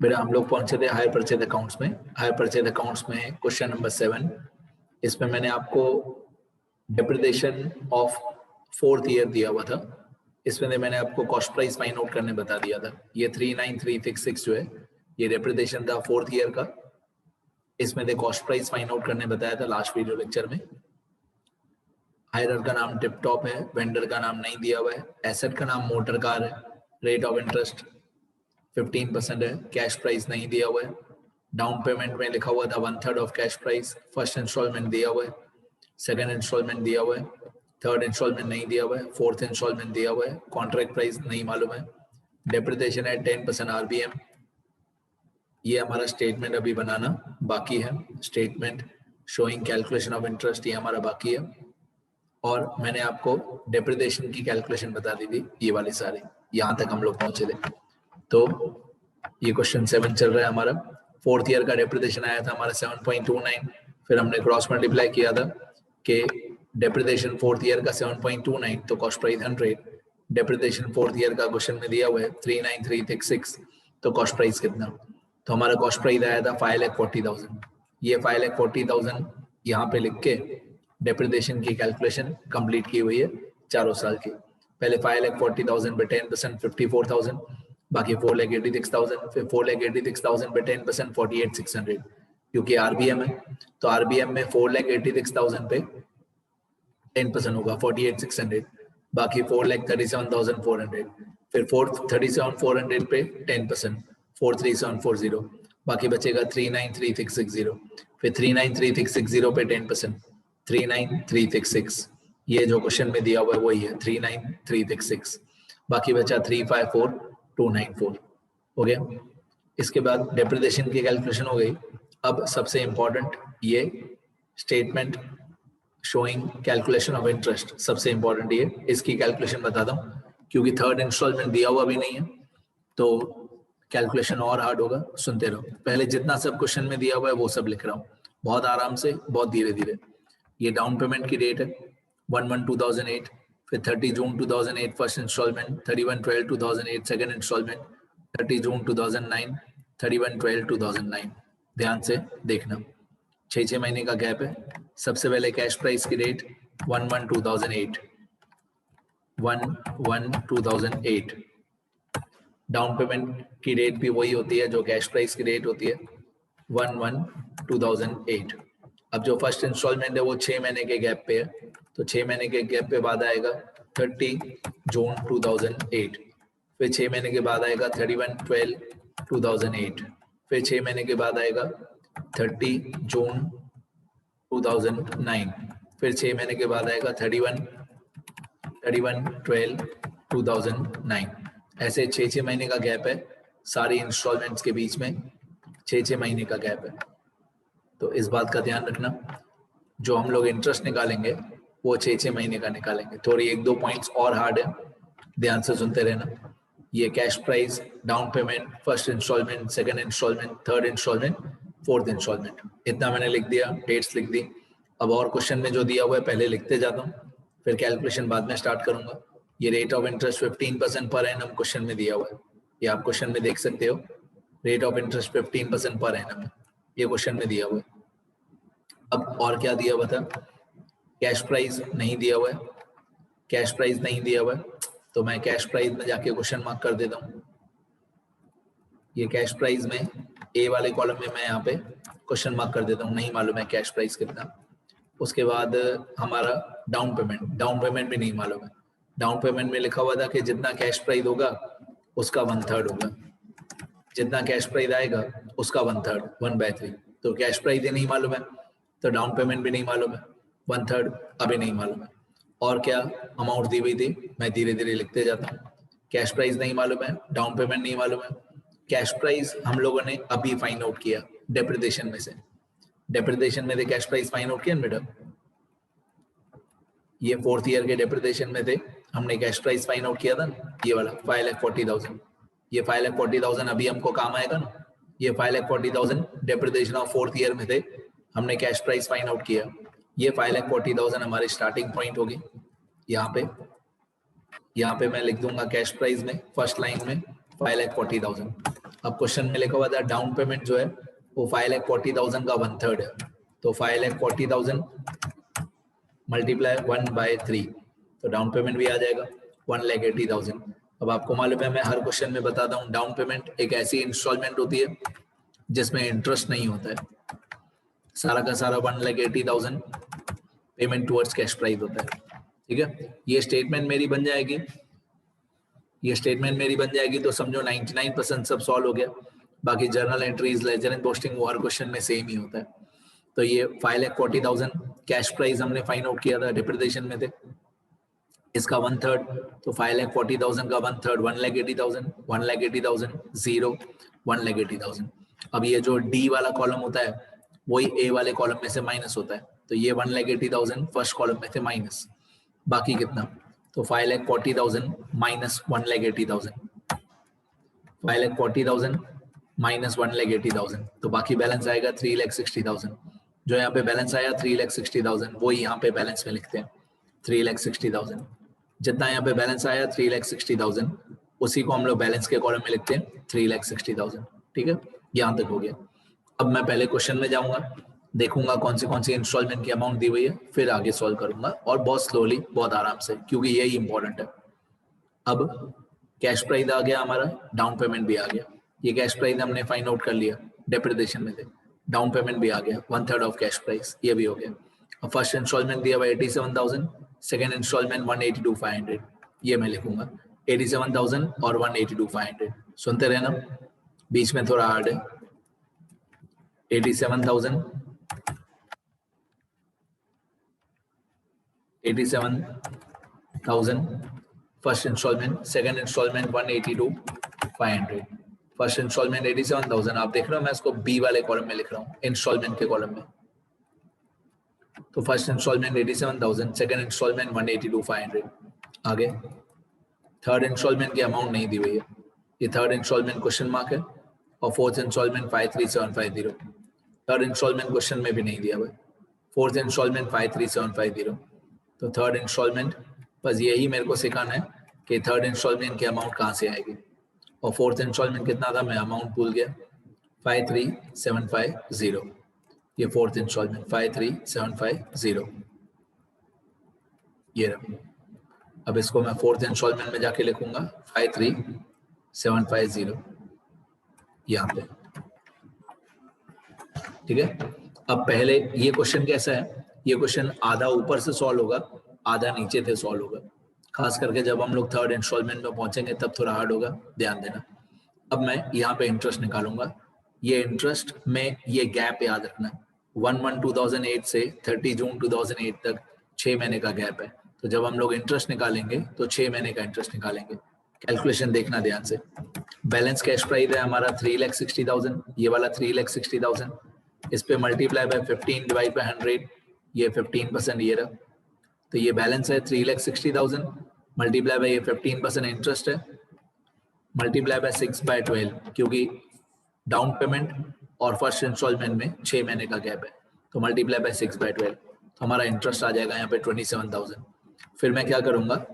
बेटा हम लोग पहुंचे थे हायर परचेज अकाउंट्स में। हायर परचेज अकाउंट्स में क्वेश्चन नंबर 7, इसमें मैंने आपको डेप्रिसिएशन ऑफ 4th ईयर दिया हुआ था। इसमें मैंने आपको कॉस्ट प्राइस फाइंड आउट करने बता दिया था। ये 39366 जो है ये डेप्रिसिएशन था 4th ईयर का। इसमें से कॉस्ट प्राइस फाइंड आउट करने बताया था लास्ट वीडियो लेक्चर में। हायरर का नाम टिप टॉप है, वेंडर का नाम नहीं दिया हुआ है, एसेट का नाम मोटर कार है, रेट ऑफ इंटरेस्ट 15% है, कैश प्राइस नहीं दिया हुआ है, डाउन पेमेंट में लिखा हुआ था 1/3 of cash price, first instalment दिया हुआ है, सेकंड इंस्टॉलमेंट दिया हुआ है, थर्ड इंस्टॉलमेंट नहीं दिया हुआ है, फोर्थ इंस्टॉलमेंट दिया हुआ है, कॉन्ट्रैक्ट प्राइस नहीं मालूम है, डेप्रिसिएशन है 10% आरबीएम। ये हमारा स्टेटमेंट अभी बनाना बाकी है, statement showing calculation of interest ये हमारा बाकी है। और मैंने आपको डेप्रिसिएशन की कैलकुलेशन बता दी थी, ये वाली सारी, यहाँ तक हम लोग पहुंचे थे। तो ये क्वेश्चन 7 चल रहा है हमारा। 4th ईयर का डेप्रिसिएशन आया था हमारा 7.29, फिर हमने क्रॉस मल्टीप्लाई किया था कि डेप्रिसिएशन 4th ईयर का 7.29 तो cost price 100, depreciation 4th year का क्वेश्चन में दिया हुआ है 39366 तो कॉस्ट प्राइस कितना, तो हमारा कॉस्ट प्राइस आया था 5,40,000। ये 5,40,000 यहाँ पे लिख के डेप्रिसिएशन की कैलकुलेशन कंप्लीट की हुई है चारों साल की। पहले 5,40,000 पे 10% 54,000, बाकी 4,86,000, फिर 4,86,000 पे 10% 48,600, क्योंकि आरबीएम है तो आरबीएम में 4,86,000 पे 10% होगा 48,600, बाकी 4,37,400, फिर 4,37,400 पे 10% 4,37,440, बाकी बचेगा 3,93,660, फिर 3,93,660 पे 10% 3,93,666। ये जो क्वेश्चन में दिया हुआ है वही है 3,93,666, बाकी बचा 3,54,294 हो गया। इसके बाद डेप्रिसिएशन की कैलकुलेशन हो गई। अब सबसे इंपॉर्टेंट ये statement showing calculation of interest, सबसे इंपॉर्टेंट ये, इसकी कैलकुलेशन बताता हूँ क्योंकि थर्ड इंस्टॉलमेंट दिया हुआ भी नहीं है तो कैलकुलेशन और हार्ड होगा। सुनते रहो, पहले जितना सब क्वेश्चन में दिया हुआ है वो सब लिख रहा हूँ, बहुत आराम से, बहुत धीरे धीरे। ये डाउन पेमेंट की डेट है 1/1/2008, फिर 30 जून 2008 फर्स्ट इंस्टॉलमेंट, 31/12/2008 सेकंड इंस्टॉलमेंट, 30 जून 2009, 31/12/2009। ध्यान से देखना, 6 महीने का गैप है। सबसे पहले कैश प्राइस की डेट 1/1/2008, 1/1/2008। डाउन पेमेंट की डेट भी वही होती है जो कैश प्राइस की डेट होती है 1/1/2008। अब जो फर्स्ट इंस्टॉलमेंट है वो 6 महीने के गैप पे है, तो 6 महीने के गैप पे बाद आएगा 30 जून 2008, फिर 6 महीने के बाद आएगा 31/12/2008, फिर 6 महीने के बाद आएगा 30 जून 2009, फिर 6 महीने के बाद आएगा 31/12/2009। ऐसे 6 महीने का गैप है सारी इंस्टॉलमेंट्स के बीच में, 6 महीने का गैप है। तो इस बात का ध्यान रखना, जो हम लोग इंटरेस्ट निकालेंगे वो 6 महीने का निकालेंगे। थोड़ी 1-2 पॉइंट्स और हार्ड है, ध्यान से सुनते रहना। ये cash price, down payment, first instalment, second instalment, third instalment, fourth instalment, इतना मैंने लिख दिया, डेट्स लिख दी। अब और क्वेश्चन में जो दिया हुआ है पहले लिखते जाता हूँ, फिर कैलकुलेशन बाद में स्टार्ट करूंगा। ये rate of interest 15% per annum question में दिया हुआ है, ये आप क्वेश्चन में देख सकते हो। Rate of interest 15% per annum है, ये क्वेश्चन में दिया हुआ है। अब और क्या दिया हुआ था, कैश प्राइस नहीं दिया हुआ है, कैश प्राइस नहीं दिया हुआ है तो मैं कैश प्राइस में जाके क्वेश्चन मार्क कर देता हूँ। ये कैश प्राइस में ए वाले कॉलम में मैं यहाँ पे क्वेश्चन मार्क कर देता हूँ, नहीं मालूम है कैश प्राइस कितना। उसके बाद हमारा डाउन पेमेंट भी नहीं मालूम है। डाउन पेमेंट में लिखा हुआ था कि जितना कैश प्राइस होगा उसका 1/3 होगा, जितना कैश प्राइस आएगा उसका 1/3 1/3, तो कैश प्राइस ही नहीं मालूम है तो डाउन पेमेंट भी नहीं मालूम है, 1/3 अभी नहीं मालूम है। और क्या अमाउंट दी हुई थी, मैं धीरे धीरे लिखते जाता हूँ। कैश प्राइस नहीं मालूम है, डाउन पेमेंट नहीं मालूम है। कैश प्राइस हम लोगों ने अभी फाइंड आउट किया डेप्रिसिएशन में से, डेप्रिसिएशन में से कैश प्राइस फाइंड आउट किया बेटा। ये 4th ईयर के डेप्रिसिएशन में थे, हमने कैश प्राइस फाइंड आउट किया था ना, ये वाला 5,40,000। ये 5,40,000 अभी हमको काम आएगा ना, ये 5,40,000 डेप्रिसिएशन ऑफ 4th ईयर में थे, हमने कैश प्राइस फाइंड आउट किया। ये 5,40,000 हमारी स्टार्टिंग पॉइंट होगी। यहाँ पे मैं लिख दूंगा कैश प्राइस में फर्स्ट लाइन में 5,40,000। अब क्वेश्चन में लिखा हुआ था डाउन पेमेंट जो है वो 5,40,000 का 1/3 है, तो 5,40,000 मल्टीप्लाई 1/3, तो डाउन पेमेंट भी आ जाएगा 1,80,000। अब आपको मालूम है मैं हर क्वेश्चन में बताता हूँ डाउन पेमेंट एक ऐसी इंस्टॉलमेंट होती है जिसमें इंटरेस्ट नहीं होता है, सारा का सारा 1,80,000 पेमेंट टुवर्ड्स कैश प्राइस होता है। ठीक है, ये स्टेटमेंट मेरी बन जाएगी, तो समझो 99% सब सॉल्व हो गया। बाकी journal entries, ledger and posting वो हर क्वेश्चन में सेम ही होता है। तो ये 5,40,000 कैश प्राइस हमने फाइंड आउट किया था, डिप्रिसिएशन में थे, इसका 1/3, तो 5,40,000 का 1/3 1,80,000, 1,80,000 0 1,80,000। अब ये जो डी वाला कॉलम होता है वही ए वाले कॉलम में से माइनस होता है, तो ये 1,80,000 फर्स्ट कॉलम में से माइनस, बाकी कितना, तो 5,40,000 माइनस 1,80,000, 5,40,000 माइनस 1,80,000, तो बाकी बैलेंस आएगा 3,60,000। जो यहाँ पे बैलेंस आया 3,60,000 वो यहाँ पे बैलेंस में लिखते हैं 3,60,000। जितना यहाँ पे बैलेंस आया 3,60,000 उसी को हम लोग बैलेंस के कॉलम में लिखते हैं 3,60,000। ठीक है, यहाँ तक हो गया। अब मैं पहले क्वेश्चन में जाऊंगा, देखूंगा कौन सी इंस्टॉलमेंट की अमाउंट दी हुई है, फिर आगे सॉल्व करूंगा और बहुत स्लोली, बहुत आराम से, क्योंकि यही इंपॉर्टेंट है। अब कैश प्राइस आ गया हमारा, डाउन पेमेंट भी आ गया, ये कैश प्राइस हमने फाइंड आउट कर लिया, डेप्रिसिएशन में थे, डाउन पेमेंट भी आ गया 1/3 ऑफ कैश प्राइस, ये भी हो गया। अब फर्स्ट इंस्टॉलमेंट दिया हुआ 87,000, सेकेंड इंस्टॉलमेंट 182,500, ये मैं लिखूंगा 87,000 और 182,500। सुनते रहना, बीच में थोड़ा हार्ड है। 87,000 first instalment, second instalment 182,500। First instalment 87,000, आप देख रहे हो मैं इसको बी वाले कॉलम में लिख रहा हूँ, इंस्टॉलमेंट के कॉलम में। तो फर्स्ट इंस्टॉलमेंट 87,000, सेकंड इंस्टॉलमेंट 182,500। आगे थर्ड इंस्टॉलमेंट की अमाउंट नहीं दी हुई है, ये थर्ड इंस्टॉलमेंट क्वेश्चन मार्क है, और fourth instalment 53750, third instalment question में भी नहीं दिया हुआ, फोर्थ इंस्टॉलमेंट 53750। तो थर्ड इंस्टॉलमेंट, बस यही मेरे को सिखाना है कि थर्ड इंस्टॉलमेंट की अमाउंट कहाँ से आएगी, और फोर्थ इंस्टॉलमेंट कितना था मैं अमाउंट भूल गया, 53750, ये फोर्थ इंस्टॉलमेंट 53750, ये रहा। अब इसको मैं फोर्थ इंस्टॉलमेंट में जाके लिखूंगा 53750 यहाँ पे। ठीक है, अब पहले ये क्वेश्चन कैसा है, ये क्वेश्चन आधा ऊपर से सॉल्व होगा, आधा नीचे से सॉल्व होगा, खास करके जब हम लोग थर्ड इंस्टॉलमेंट में पहुंचेंगे तब थोड़ा हार्ड होगा, ध्यान देना। अब मैं यहाँ पे इंटरेस्ट निकालूंगा, ये इंटरेस्ट में ये गैप याद रखना, 1/1/2008 से 30 जून 2008 तक 6 महीने का गैप है, तो जब हम लोग इंटरेस्ट निकालेंगे तो 6 महीने का इंटरेस्ट निकालेंगे। कैलकुलेशन देखना ध्यान से, बैलेंस कैश प्राइस है हमारा 3,60,000, ये वाला 3,60,000, इस पे मल्टीप्लाई बाय 15 डिवाइड बाय 100, ये 15% ये रहा, तो ये बैलेंस है 3,60,000 मल्टीप्लाई बाय ये 15% इंटरेस्ट है, मल्टीप्लाई बाय 6/12, क्योंकि डाउन पेमेंट और फर्स्ट इंस्टॉलमेंट में 6 महीने का गैप है, तो मल्टीप्लाई बाय 6/12, तो हमारा इंटरेस्ट आ जाएगा यहाँ पे 27,000। फिर मैं क्या करूंगा,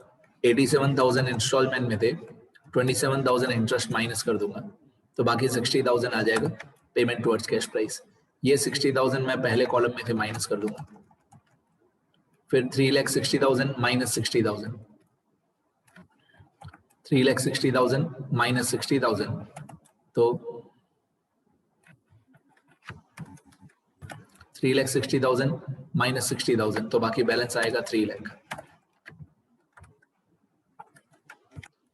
87,000 इंस्टॉलमेंट में थे, 27,000 इंटरेस्ट माइनस कर दूंगा, तो बाकी 60,000 आ जाएगा पेमेंट टुवर्ड्स कैश प्राइस। ये 60,000 मैं पहले कॉलम में थे माइनस कर दूंगा, फिर 3,60,000 माइनस 60,000, 3,60,000 माइनस 60,000, तो 3,60,000 माइनस 60,000, तो बाकी बैलेंस आएगा 3 लाख,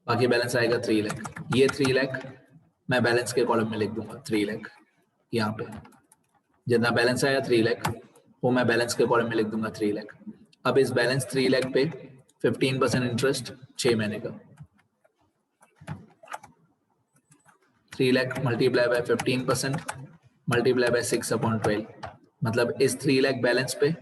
बाकी बैलेंस आएगा 3 लाख। ये 3 लाख मैं बैलेंस के कॉलम में लिख दूंगा 3 लाख, यहाँ पे जितना बैलेंस आया 3 लाख वो मैं बैलेंस के कॉलम में लिख दूंगा 3 लाख। अब इस बैलेंस 3 लाख पे 15% इंटरेस्ट 6 महीने का, 3 lakh multiply by 15% multiply by 6/12, मतलब इस 3 लाख बैलेंस पे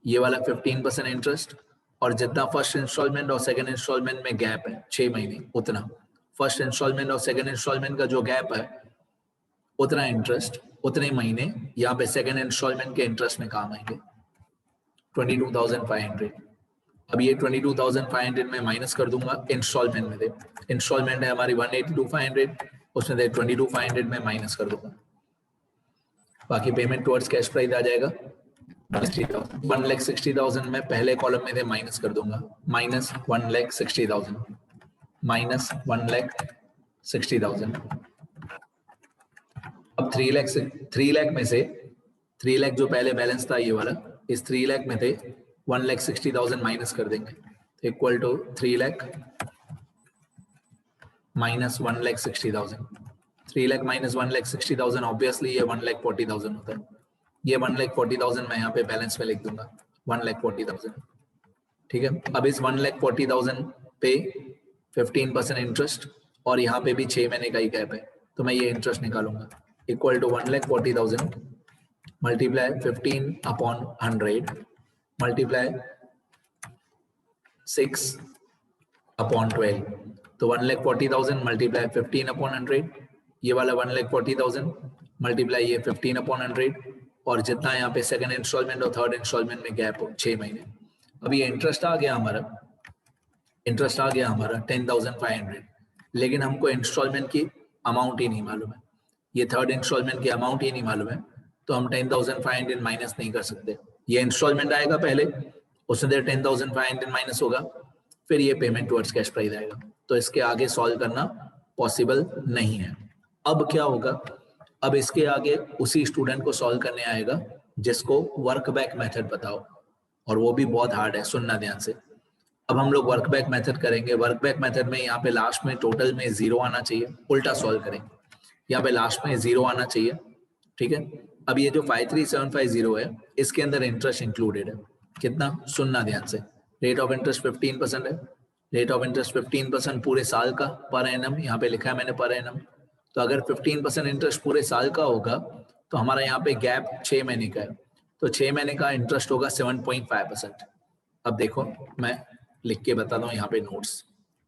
ये वाला 15% इंटरेस्ट, और जितना फर्स्ट इंस्टॉलमेंट और सेकंड इंस्टॉलमेंट में गैप है 6 महीने, उतना फर्स्ट इंस्टॉलमेंट और सेकंड इंस्टॉलमेंट का जो गैप है उतना इंटरेस्ट, उतने महीने यहाँ पे सेकंड इंस्टॉलमेंट के इंटरेस्ट में काम आएंगे 22,500। अब ये 22,500 में माइनस कर दूंगा, इंस्टॉलमेंट में थे, इंस्टॉलमेंट है हमारी 182,500, उसमें से 22,500 में माइनस कर दूंगा, बाकी पेमेंट टुवर्ड्स कैश प्राइस आ जाएगा 1,60,000 में पहले कॉलम में से माइनस कर दूंगा, माइनस 1,60,000 माइनस 1,60,000। अब 3 लाख में से 3 लाख जो पहले बैलेंस था ये वाला, इस 3 लाख में थे 1,60,000 माइनस कर देंगे, equal to 3 lakh minus 1,60,000। 3 lakh minus 1,60,000 obviously ये 1,40,000 होता है। ये 1,40,000 मैं यहाँ पे बैलेंस में लिख दूंगा 1,40,000, ठीक है। अब इस 1,40,000 पे 15% इंटरेस्ट और यहाँ पे भी 6 महीने का ही गैप है, तो मैं ये इंटरेस्ट निकालूंगा, इक्वल टू 1,40,000 मल्टीप्लाई 15/100 मल्टीप्लाई 6/12, तो 1,40,000 मल्टीप्लाई 15/100, ये वाला 1,40,000 मल्टीप्लाई ये 15/100, और जितना यहाँ पे सेकंड इंस्टॉलमेंट और थर्ड इंस्टॉलमेंट में गैप हो 6 महीने। अभी ये इंटरेस्ट आ गया हमारा 10,500, लेकिन हमको इंस्टॉलमेंट की अमाउंट ही नहीं मालूम है, ये थर्ड इंस्टॉलमेंट की अमाउंट ही नहीं मालूम है, तो हम 10,500 माइनस नहीं कर सकते। ये इंस्टॉलमेंट आएगा पहले, उसमें देर 10,500 माइनस होगा, फिर ये पेमेंट टुवर्ड्स कैश प्राइस आएगा, तो इसके आगे सॉल्व करना पॉसिबल नहीं है। अब क्या होगा, अब इसके आगे उसी स्टूडेंट को सॉल्व करने आएगा जिसको वर्क बैक मेथड बताओ, और वो भी बहुत हार्ड है, सुनना ध्यान से। अब हम लोग वर्क बैक मेथड करेंगे। वर्क बैक मेथड में यहाँ पे लास्ट में टोटल में 0 आना चाहिए, उल्टा सॉल्व करेंगे, यहाँ पे लास्ट में 0 आना चाहिए, ठीक है। अब ये जो 53,750 है इसके अंदर इंटरेस्ट इंक्लूडेड है, कितना, सुनना ध्यान से। रेट ऑफ इंटरेस्ट 15% है, रेट ऑफ इंटरेस्ट 15% पूरे साल का पर एनम, यहाँ पे लिखा है मैंने पर एनम, तो अगर 15% इंटरेस्ट पूरे साल का होगा तो हमारा यहाँ पे गैप 6 महीने का है, तो 6 महीने का इंटरेस्ट होगा 7.5%। अब देखो मैं लिख के बताता हूँ यहाँ पे नोट्स,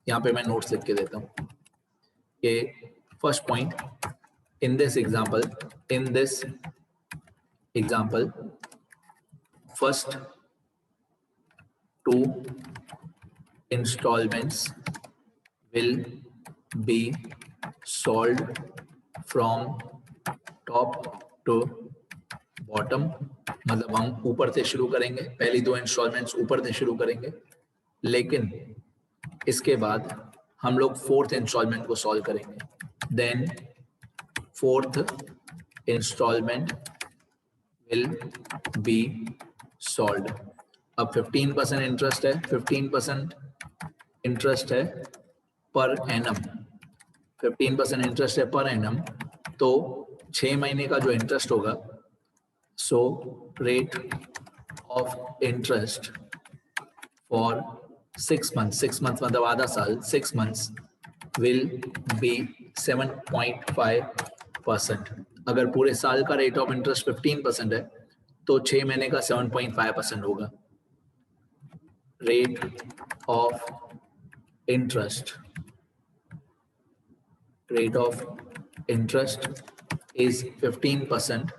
यहाँ पे मैं नोट्स लिख के देता हूँ कि first point, in this example first 2 installments will be solved from top to bottom, मतलब हम ऊपर से शुरू करेंगे, पहली 2 इंस्टॉलमेंट्स ऊपर से शुरू करेंगे, लेकिन इसके बाद हम लोग 4th इंस्टॉलमेंट को सॉल्व करेंगे, then 4th installment will be solved। अब 15% इंटरेस्ट है, 15% इंटरेस्ट है पर एनम, 15% इंटरेस्ट है पर एनम, तो 6 महीने का जो इंटरेस्ट होगा, so rate of interest for 6 months, 6 months मतलब आधा साल, 6 months will be 7.5%। अगर पूरे साल का रेट ऑफ इंटरेस्ट 15% है तो 6 महीने का 7.5% होगा। Rate of interest is 15%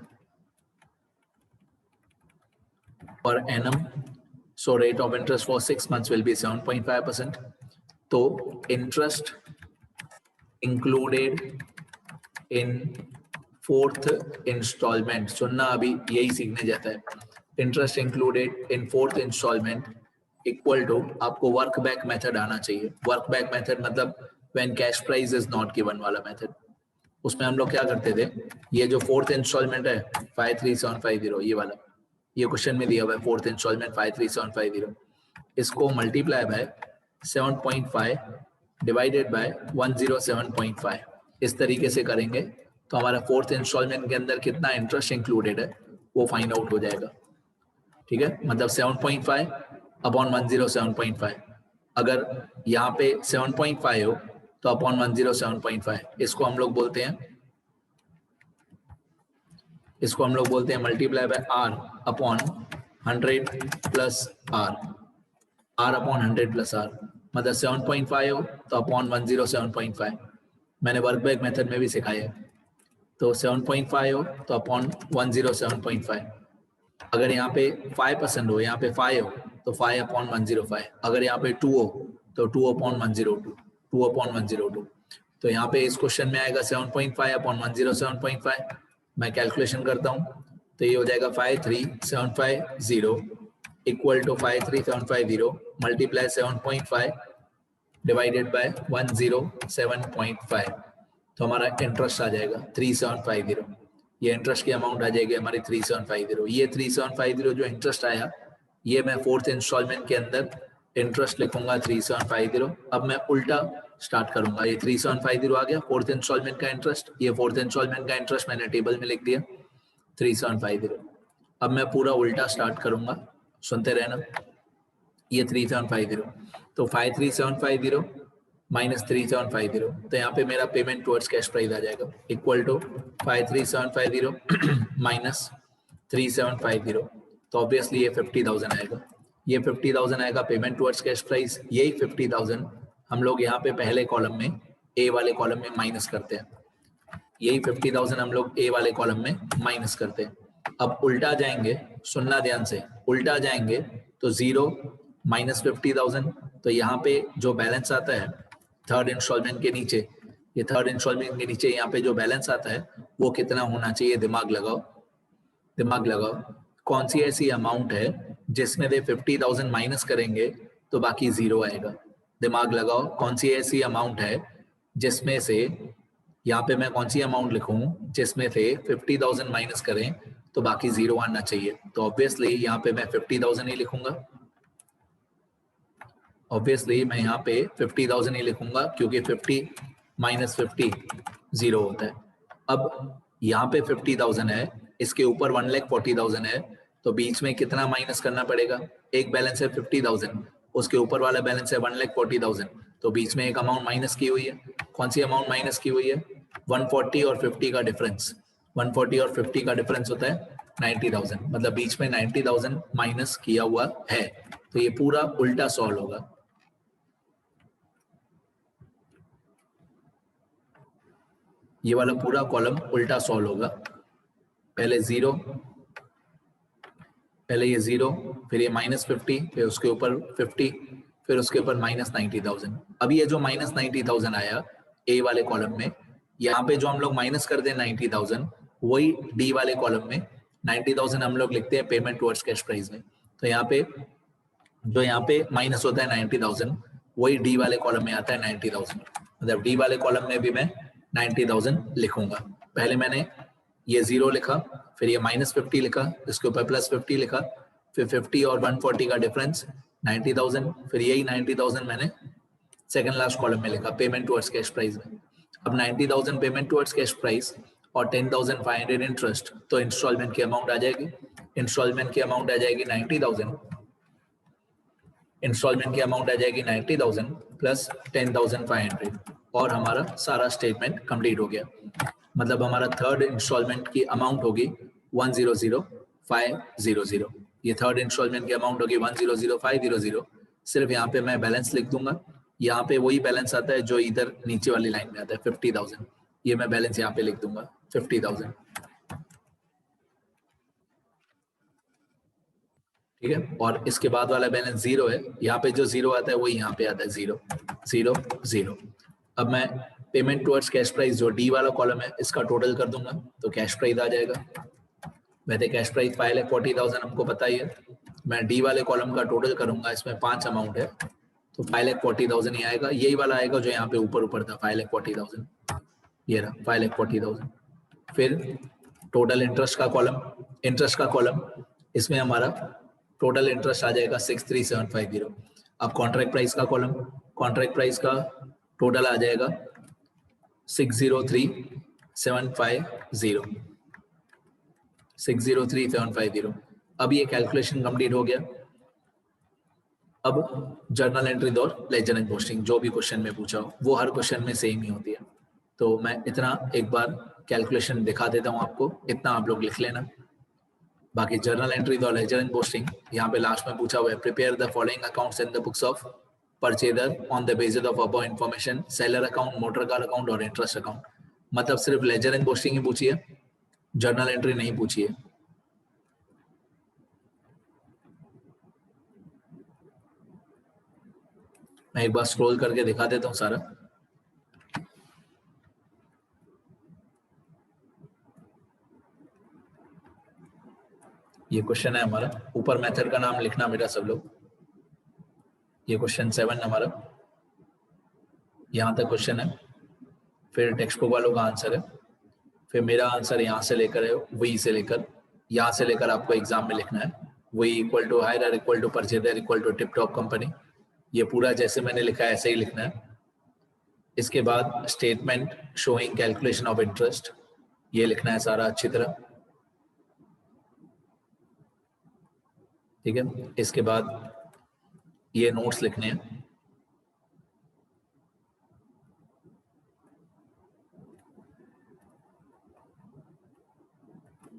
per annum, so rate of interest for 6 months will be 7.5%। तो interest included in 4th instalment, सुनना अभी यही सीखने जाता है, interest included in 4th instalment equal to, आपको वर्क बैक मेथड आना चाहिए। वर्क बैक मेथड मतलब when cash price is not given वाला मेथड। उसमें हम लोग क्या करते थे, ये जो 4th इंस्टॉलमेंट है 53,750, ये वाला, ये क्वेश्चन में दिया हुआ है 4th इंस्टॉलमेंट 53,750, इसको मल्टीप्लाई बाय 7.5 डिवाइडेड बाय 107.5, इस तरीके से करेंगे तो हमारा 4th इंस्टॉलमेंट के अंदर कितना इंटरेस्ट इंक्लूडेड है वो फाइंड आउट हो जाएगा, ठीक है। मतलब 7.5 अपॉन 107.5, अगर यहाँ पे 7.5 हो तो अपॉन 107.5, इसको हम लोग बोलते हैं multiply by R upon 100 plus R upon 100 plus R, मतलब 7.5 हो तो अपॉन 107.5, मैंने वर्क बैक मेथड में भी सिखाया है। तो 7.5 हो तो अपॉन 107.5, अगर यहाँ पे 5% हो, यहाँ पे 5 हो तो 5 अपॉन 105, अगर यहाँ पे 2 हो तो 2 अपॉन 102, तो यहाँ पे इस क्वेश्चन में आएगा 7.5 अपॉन 107.5। मैं कैलकुलेशन करता हूँ तो ये हो जाएगा 53750 equal to 53750 multiply 7.5 divided by 107.5। तो हमारा इंटरेस्ट आ जाएगा 3750। ये इंटरेस्ट की अमाउंट आ जाएगी हमारी 3750। ये 3750 जो इंटरेस्ट आया ये मैं फोर्थ इंस्टॉलमेंट के अंदर इंटरेस्ट लिखूंगा 3750। अब मैं उल्टा स्टार्ट करूंगा। ये 3750 आ गया फोर्थ इंस्टॉलमेंट का इंटरेस्ट। ये फोर्थ इंस्टॉलमेंट का इंटरेस्ट मैंने टेबल में लिख दिया 3750। अब मैं पूरा उल्टा स्टार्ट करूंगा, सुनते रहना। ये 3750 तो 53750 माइनस 3750, तो यहाँ पे मेरा पेमेंट टुवर्ड्स कैश प्राइस आ जाएगा इक्वल टू 53750 माइनस 3750। तो ऑब्वियसली ये 50,000 आएगा। ये 50,000 आएगा पेमेंट टुवर्ड्स कैश प्राइस। यही 50,000 हम लोग यहाँ पे पहले कॉलम में ए वाले कॉलम में माइनस करते हैं। यही 50,000 हम लोग ए वाले कॉलम में माइनस करते हैं। अब उल्टा जाएंगे, सुनना ध्यान से, उल्टा जाएंगे तो 0 माइनस 50,000। तो यहाँ पे जो बैलेंस आता है थर्ड इंस्टॉलमेंट के नीचे, ये थर्ड इंस्टॉलमेंट के नीचे यहाँ पे जो बैलेंस आता है वो कितना होना चाहिए, दिमाग लगाओ, दिमाग लगाओ। कौन सी ऐसी अमाउंट है जिसमें से 50,000 माइनस करेंगे तो बाकी 0 आएगा? दिमाग लगाओ, कौन सी ऐसी अमाउंट है जिसमें से, यहाँ पे मैं कौन सी अमाउंट लिखूं जिसमें से 50,000 माइनस करें तो बाकी 0 आना चाहिए? तो ऑब्वियसली यहाँ पे मैं 50,000 ही लिखूंगा। ऑब्वियसली मैं यहाँ पे 50,000 ही लिखूंगा क्योंकि 50 माइनस 50 0 होता है। अब यहाँ पे 50,000 है, इसके ऊपर 1,40,000 है, तो बीच में कितना माइनस करना पड़ेगा? एक बैलेंस है 50,000, उसके ऊपर वाला बैलेंस है 1,40,000, तो बीच में एक अमाउंट माइनस की हुई है। कौन सी अमाउंट माइनस की हुई है? 140 और 50 का डिफरेंस। 140 और 50 का डिफरेंस होता है 90,000, मतलब बीच में 90,000 माइनस किया हुआ है। तो ये पूरा उल्टा सॉल्व होगा। ये वाला पूरा कॉलम उल्टा सॉल्व होगा। पहले 0, पहले ये 0, फिर ये माइनस 50, फिर उसके ऊपर 50, फिर उसके ऊपर माइनस 90,000। अब ये जो माइनस 90,000 आया ए वाले कॉलम में, यहाँ पे जो हम लोग माइनस कर दें 90,000, वही डी वाले कॉलम में 90,000 हम लोग लिखते हैं पेमेंट टुवर्ड्स कैश प्राइस में। तो यहाँ पे जो यहाँ पे माइनस होता है 90,000, वही डी वाले कॉलम में आता है 90,000। मतलब डी वाले कॉलम में भी मैं 90,000 लिखूंगा। पहले मैंने ये 0 लिखा, फिर ये माइनस 50 लिखा, इसके ऊपर प्लस 50 लिखा, फिर 50 और 140 का डिफरेंस 90,000, फिर यही 90,000 मैंने सेकंड लास्ट कॉलम में लिखा पेमेंट टुवर्ड्स कैश प्राइस में। अब 90,000 पेमेंट टुवर्ड्स कैश प्राइस और 10,500 इंटरेस्ट, तो इंस्टॉलमेंट की अमाउंट आ जाएगी। इंस्टॉलमेंट की अमाउंट आ जाएगी 90,000। इंस्टॉलमेंट की अमाउंट आ जाएगी 90,000 प्लस 10,500 और हमारा सारा स्टेटमेंट कंप्लीट हो गया। मतलब हमारा थर्ड इंस्टॉलमेंट की अमाउंट होगी 100,500। ये थर्ड इंस्टॉलमेंट की अमाउंट होगी 100,500। सिर्फ यहाँ पे मैं बैलेंस लिख दूंगा। यहाँ पे वही बैलेंस आता है जो इधर नीचे वाली लाइन में आता है 50,000। ये मैं बैलेंस यहाँ पे लिख दूंगा 50,000। ठीक है, और इसके बाद वाला बैलेंस 0 है। यहाँ पे जो 0 आता है वही यहाँ पे आता है 0 0 0। अब मैं पेमेंट टुवर्ड्स कैश प्राइस जो डी वाला कॉलम है इसका टोटल कर दूंगा, तो कैश प्राइस आ जाएगा। वैसे कैश प्राइस 5,40,000 हमको पता ही है। मैं डी वाले कॉलम का टोटल करूंगा, इसमें 5 अमाउंट है, तो 5,40,000 ही आएगा। यही वाला आएगा जो यहाँ पे ऊपर था 5,40,000। ये रहा 5,40,000। फिर टोटल इंटरेस्ट का कॉलम, इंटरेस्ट का कॉलम, इसमें हमारा टोटल इंटरेस्ट आ जाएगा 63,750। अब कॉन्ट्रैक्ट प्राइस का कॉलम, कॉन्ट्रैक्ट प्राइस का टोटल आ जाएगा 603,750। 603,750। अब ये कैलकुलेशन कंप्लीट हो गया। अब जर्नल एंट्री और लेजर एंड पोस्टिंग जो भी क्वेश्चन में पूछा हो वो हर क्वेश्चन में सेम ही होती है। तो मैं इतना एक बार कैलकुलेशन दिखा देता हूँ आपको, इतना आप लोग लिख लेना। बाकी जर्नल एंट्री और लेजर एंड पोस्टिंग यहाँ पे लास्ट में पूछा हुआ है, prepare the following accounts in the books of purchaser on the basis of above information, seller account, motor car account और इंटरेस्ट अकाउंट। मतलब सिर्फ लेजर एंड पोस्टिंग ही पूछी है, जर्नल एंट्री नहीं पूछी है। मैं एक बार स्क्रॉल करके दिखा देता हूँ सारा। ये क्वेश्चन है हमारा। ऊपर मेथड का नाम लिखना बेटा सब लोग। ये क्वेश्चन 7 हमारा, यहाँ तक क्वेश्चन है। फिर टेक्स्ट बुक वालों का आंसर है। फिर मेरा आंसर यहाँ से लेकर है, वही से लेकर यहाँ से लेकर आपको एग्जाम में लिखना है। वही equal to hire equal to purchaser equal to tip top company, ये पूरा जैसे मैंने लिखा है ऐसे ही लिखना है। इसके बाद statement showing calculation of interest, ये लिखना है सारा अच्छी तरह, ठीक है। इसके बाद ये नोट्स लिखने हैं।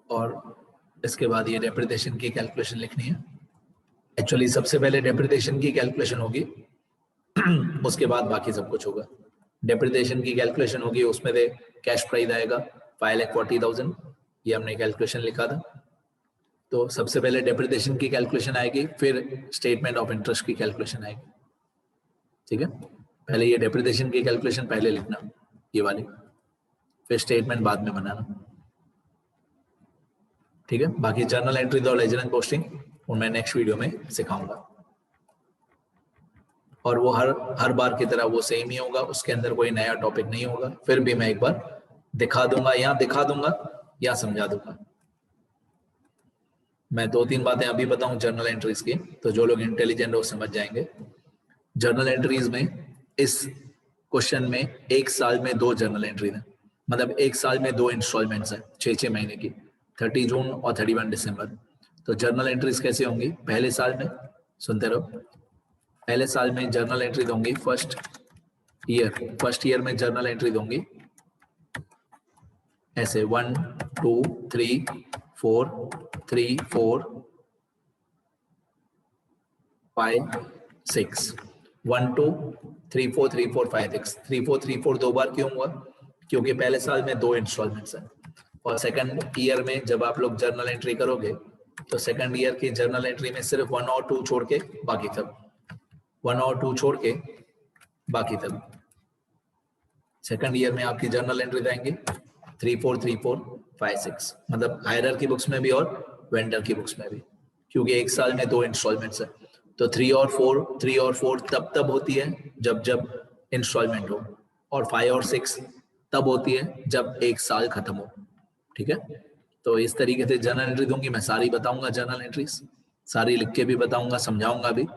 और इसके बाद ये डेप्रिसिएशन की कैलकुलेशन लिखनी है। एक्चुअली सबसे पहले डेप्रिसिएशन की कैलकुलेशन होगी, उसके बाद बाकी सब कुछ होगा। डेप्रिसिएशन की कैलकुलेशन होगी, उसमें से कैश प्राइस आएगा 5,40,000, ये हमने कैलकुलेशन लिखा था। तो सबसे पहले डेप्रिसिएशन की कैलकुलेशन आएगी, फिर स्टेटमेंट ऑफ इंटरेस्ट की कैलकुलेशन आएगी, ठीक है। पहले ये डेप्रिसिएशन की कैलकुलेशन पहले लिखना, ये वाली, फिर स्टेटमेंट बाद में बनाना, ठीक है। बाकी जर्नल एंट्रीज और लेजर एंड पोस्टिंग मैं नेक्स्ट वीडियो में सिखाऊंगा, और वो हर बार की तरह वो सेम ही होगा, उसके अंदर कोई नया टॉपिक नहीं होगा। फिर भी मैं एक बार दिखा दूंगा या समझा दूंगा। मैं 2-3 बातें अभी बताऊं जर्नल एंट्रीज की, तो जो लोग इंटेलिजेंट हो समझ जाएंगे। जर्नल एंट्रीज में इस क्वेश्चन में एक साल में 2 जर्नल एंट्रीज है, मतलब एक साल में 2 इंस्टॉलमेंट्स है 6-6 महीने की, 30 जून और 31 दिसंबर। तो जर्नल एंट्रीज कैसे होंगी? पहले साल में, सुनते रहो, पहले साल में जर्नल एंट्री होंगी फर्स्ट ईयर में जर्नल एंट्री होंगी ऐसे 1 2 3 4 3 4 5 6 1 2 3 4 3 4 5 6 3 4 3 4 2 बार क्यों हुआ? क्योंकि पहले साल में 2 इंस्टॉलमेंट्स हैं, और सेकंड ईयर में जब आप लोग जर्नल एंट्री करोगे तो सेकंड ईयर की जर्नल एंट्री में सिर्फ 1 और 2 छोड़ के बाकी सब, 1 और 2 छोड़ के बाकी सब सेकंड ईयर में आपकी जर्नल एंट्री आएंगे 3 4 3 4 5 6, मतलब हायरर की बुक्स में भी और वेंडर की बुक्स में भी, क्योंकि एक साल में 2 इंस्टॉलमेंट्स है। तो 3 और 4 तब होती है जब इंस्टॉलमेंट हो, और 5 और 6 तब होती है जब एक साल खत्म हो, ठीक है। तो इस तरीके से जर्नल एंट्री दूंगी, मैं सारी बताऊंगा जर्नल एंट्रीज, सारी लिख के भी बताऊंगा, समझाऊंगा भी।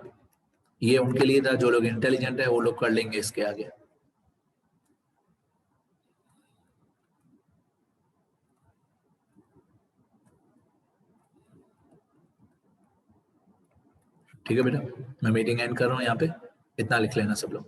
ये उनके लिए था जो लोग इंटेलिजेंट है, वो लोग कर लेंगे इसके आगे। ठीक है बेटा, मैं मीटिंग एंड कर रहा हूँ यहाँ पे, इतना लिख लेना सब लोग।